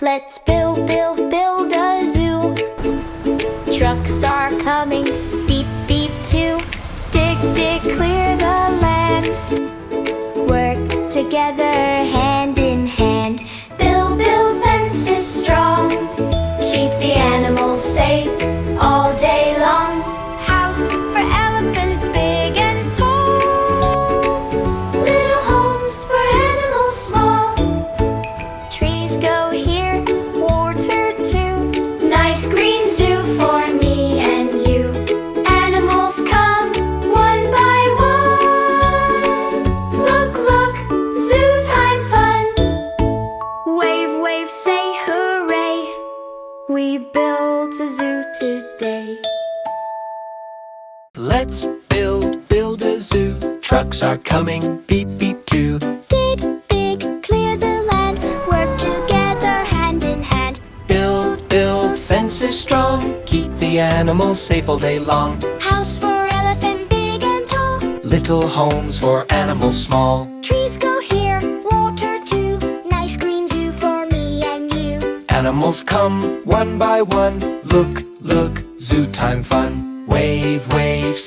Let's build, build, build a zoo. Trucks are coming, beep, beep too. Dig, dig, clear the land. Work together, hand in hand. Build, build fences strong. Keep the animals safe all day long. House for elephant, big and tall. Little homes for animals small. Trees go here, water too. Nice green zoo for me and you. Animals come one by one. Look, look, zoo time fun. Wave, wave, say hooray. We built a zoo today. Let's build, build a zoo. Trucks are coming, beep, beep too. Dig, dig, clear the land. Work together, hand in hand. Build, build fences strong. Keep the animals safe all day long. House for elephant, big and tall. Little homes for animals small. Trees go here, water too. Nice green zoo for me and you. Animals come one by one. Look, look, zoo time fun. Wave, wave,